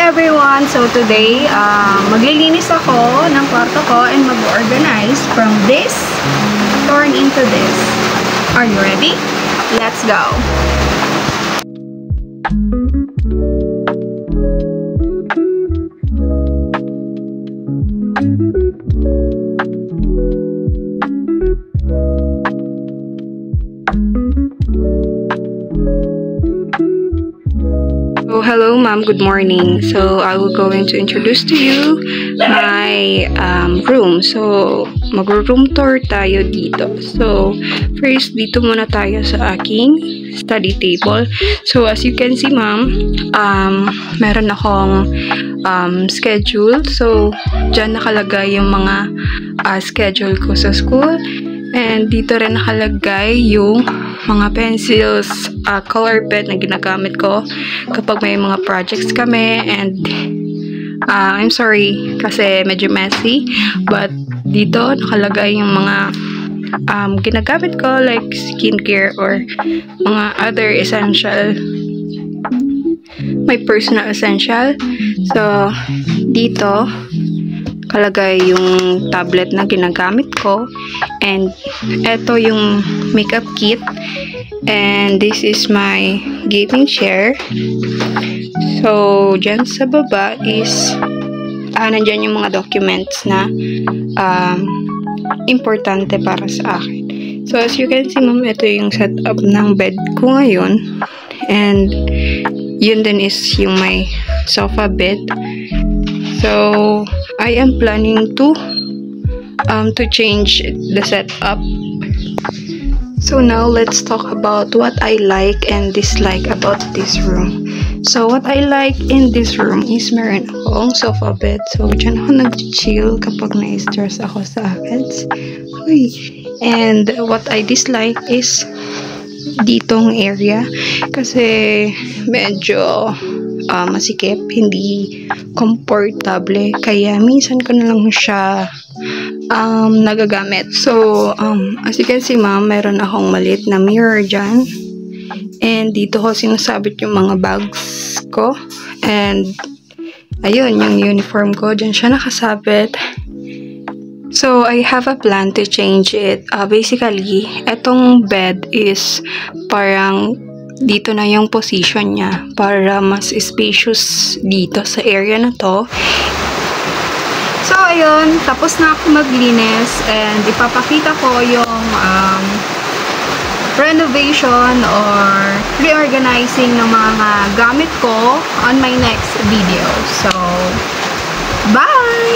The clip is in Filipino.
everyone! So today, maglilinis ako ng kwarto ko and mag-organize from this turn into this. Are you ready? Let's go! Hello ma'am, good morning. So I will going to introduce to you my room. So mag-room tour tayo dito. So first, dito muna tayo sa aking study table. So as you can see ma'am, meron akong schedule. So dyan nakalagay yung mga schedule ko sa school. And dito rin nakalagay yung mga pencils, color pen na ginagamit ko kapag may mga projects kami. And I'm sorry kasi medyo messy, but dito nakalagay yung mga ginagamit ko like skincare or mga other essential, my personal essential. So dito kalagay yung tablet na ginagamit ko, and eto yung makeup kit, and this is my gaming chair. So dyan sa baba is nandyan yung mga documents na importante para sa akin. So as you can see ma'am, ito yung setup ng bed ko ngayon, and yun din is yung my sofa bed. So I am planning to change the setup. So now let's talk about what I like and dislike about this room. So what I like in this room is meron akong sofa bed. So dyan ako nag-chill kapag na-stress ako sa akin. And what I dislike is ditong area kasi medyo masikip, hindi komportable, kaya minsan ko na lang siya nagagamit. So as you can see ma'am, meron akong maliit na mirror dyan, and dito ko sinasabit yung mga bags ko, and ayun, yung uniform ko dyan siya nakasabit. So I have a plan to change it. Basically etong bed is parang dito na yung position niya para mas spacious dito sa area na to. So ayun, tapos na ako maglinis, and ipapakita ko yung renovation or reorganizing ng mga gamit ko on my next video. So bye!